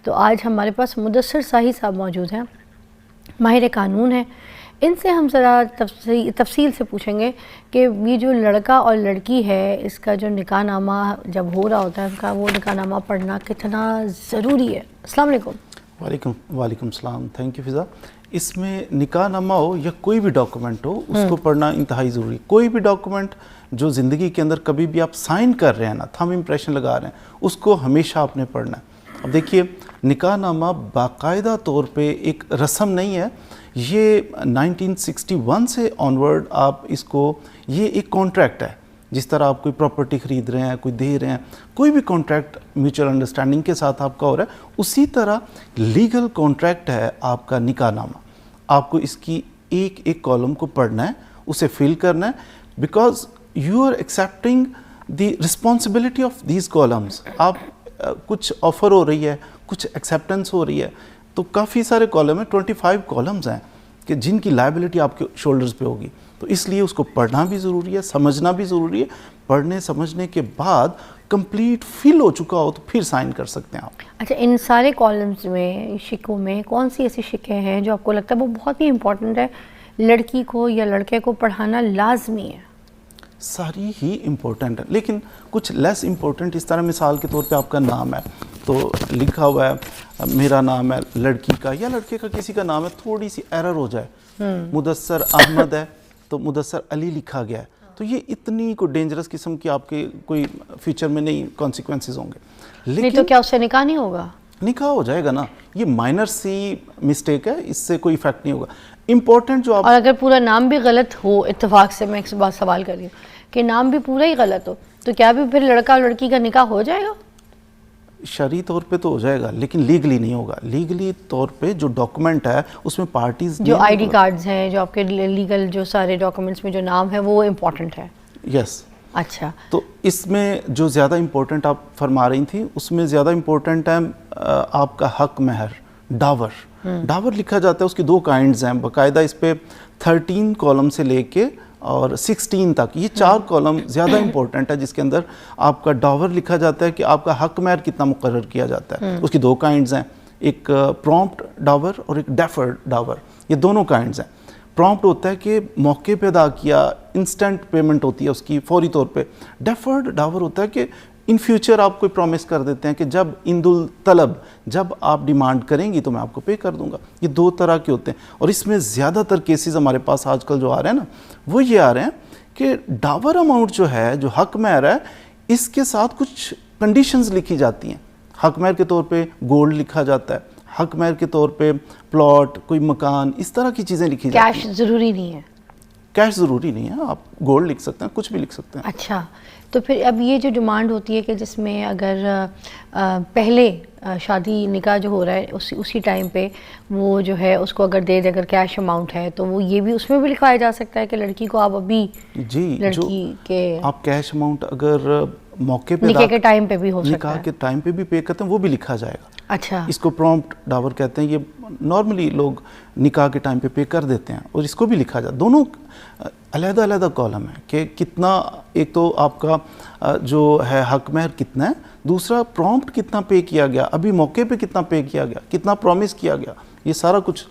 تو آج ہمارے پاس مدثر ساہی صاحب موجود ہیں، ماہر قانون ہیں. ان سے ہم ذرا تفصیل سے پوچھیں گے کہ یہ جو لڑکا اور لڑکی ہے، اس کا جو نکاح نامہ جب ہو رہا ہوتا ہے، ان کا وہ نکاح نامہ پڑھنا کتنا ضروری ہے. السلام علیکم. وعلیکم السلام. تھینک یو فضا. اس میں نکاح نامہ ہو یا کوئی بھی ڈاکومنٹ ہو، اس کو پڑھنا انتہائی ضروری. کوئی بھی ڈاکومنٹ جو زندگی کے اندر کبھی بھی آپ سائن کر رہے ہیں نا، تھم امپریشن لگا رہے ہیں، اس کو ہمیشہ آپ نے پڑھنا ہے. اب دیکھیے، نکاح نامہ باقاعدہ طور پہ ایک رسم نہیں ہے. یہ 1961 سے آنورڈ آپ اس کو، یہ ایک کانٹریکٹ ہے. جس طرح آپ کوئی پراپرٹی خرید رہے ہیں، کوئی دے رہے ہیں، کوئی بھی کانٹریکٹ میوچل انڈرسٹینڈنگ کے ساتھ آپ کا ہو رہا ہے، اسی طرح لیگل کانٹریکٹ ہے آپ کا نکاح نامہ. آپ کو اس کی ایک ایک کالم کو پڑھنا ہے، اسے فل کرنا ہے، because you are accepting the responsibility of these columns. آپ کچھ آفر ہو رہی ہے، کچھ ایکسیپٹنس ہو رہی ہے، تو کافی سارے کالم ہیں، 25 کالمز ہیں کہ جن کی لائبلٹی آپ کے شولڈرز پہ ہوگی. تو اس لیے اس کو پڑھنا بھی ضروری ہے، سمجھنا بھی ضروری ہے. پڑھنے سمجھنے کے بعد کمپلیٹ فل ہو چکا ہو تو پھر سائن کر سکتے ہیں آپ. اچھا، ان سارے کالمز میں، شکوں میں، کون سی ایسی شکیں ہیں جو آپ کو لگتا ہے وہ بہت ہی امپورٹنٹ ہے، لڑکی کو یا لڑکے کو پڑھانا لازمی ہے؟ ساری ہی امپورٹنٹ ہے، لیکن کچھ لیس امپورٹنٹ. اس طرح مثال کے طور پہ آپ کا نام ہے تو لکھا ہوا ہے میرا نام ہے، لڑکی کا یا لڑکے کا کسی کا نام ہے، تھوڑی سی ایرر ہو جائے، مدثر احمد ہے تو مدثر علی لکھا گیا ہے، تو یہ اتنی کوئی ڈینجرس قسم کی آپ کے کوئی فیوچر میں نہیں کانسیکوینسز ہوں گے. نہیں تو کیا اس سے نکاح نہیں ہوگا؟ نکاح ہو جائے گا نا. یہ مائنر سی مسٹیک ہے، اس سے کوئی افیکٹ نہیں ہوگا. امپورٹنٹ جو آپ، اور اگر پورا نام بھی غلط ہو، اتفاق سے میں ایک بات سوال کر رہی ہوں کہ نام بھی پورا ہی غلط ہو، تو کیا بھی پھر لڑکا اور لڑکی کا نکاح ہو جائے گا؟ شرعی طور پہ تو ہو جائے گا، لیکن لیگلی نہیں ہوگا. لیگلی طور پہ جو ڈاکومنٹ ہے اس میں پارٹیز، جو آئی ڈی کارڈز ہیں، جو آپ کے لیگل جو سارے ڈاکومنٹس میں جو نام ہے وہ امپورٹنٹ ہے. یس. اچھا، تو اس میں جو زیادہ امپورٹنٹ آپ فرما رہی تھیں، اس میں زیادہ امپورٹنٹ ہے آپ کا حق مہر، ڈاور. ڈاور لکھا جاتا ہے، اس کی 2 کائنڈز ہیں باقاعدہ. اس پہ 13 کالم سے لے کے اور 16 تک، یہ 4 کالم زیادہ امپورٹنٹ ہے، جس کے اندر آپ کا ڈاور لکھا جاتا ہے کہ آپ کا حق مہر کتنا مقرر کیا جاتا ہے. اس کی 2 کائنڈز ہیں، ایک پرومپٹ ڈاور اور ایک ڈیفرڈ ڈاور. یہ دونوں کائنڈز ہیں. پرومپٹ ہوتا ہے کہ موقع پہ ادا کیا، انسٹنٹ پیمنٹ ہوتی ہے اس کی، فوری طور پہ. ڈیفرڈ ڈاور ہوتا ہے کہ ان فیوچر آپ کوئی پرومس کر دیتے ہیں کہ جب عند الطلب، جب آپ ڈیمانڈ کریں گی تو میں آپ کو پے کر دوں گا. یہ 2 طرح کے ہوتے ہیں. اور اس میں زیادہ تر کیسز ہمارے پاس آج کل جو آ رہے ہیں نا، وہ یہ آ رہے ہیں کہ ڈاور اماؤنٹ جو ہے، جو حق مہر ہے، اس کے ساتھ کچھ کنڈیشنز لکھی جاتی ہیں. حق مہر کے طور پہ گولڈ لکھا جاتا ہے، حق مہر کے طور پہ پلاٹ، کوئی مکان، اس طرح کی چیزیں لکھی جاتی ہیں. کیش ضروری نہیں ہے؟ کیش ضروری نہیں ہے، آپ گولڈ لکھ سکتے ہیں، کچھ بھی لکھ سکتے ہیں. اچھا، تو پھر اب یہ جو ڈیمانڈ ہوتی ہے کہ جس میں اگر پہلے شادی نکاح جو ہو رہا ہے اسی ٹائم پہ وہ جو ہے اس کو اگر دے دے، اگر کیش اماؤنٹ ہے تو وہ یہ بھی اس میں بھی لکھوایا جا سکتا ہے کہ لڑکی کو آپ ابھی، جی، لڑکی کے آپ کیش اماؤنٹ اگر موقع پہ، نکاح کے ٹائم پہ بھی ہو سکتا ہے، نکاح کے ٹائم پہ بھی پے کرتے ہیں، وہ بھی لکھا جائے گا. اچھا، اس کو پرومپٹ ڈاور کہتے ہیں. یہ نارملی لوگ نکاح کے ٹائم پہ پے کر دیتے ہیں، اور اس کو بھی لکھا جائے. دونوں علیحدہ علیحدہ کالم ہے کہ کتنا، ایک تو آپ کا جو ہے حق مہر کتنا ہے، دوسرا پرومپٹ کتنا پے کیا گیا، ابھی موقع پہ کتنا پے کیا گیا، کتنا پرومس کیا گیا، یہ سارا کچھ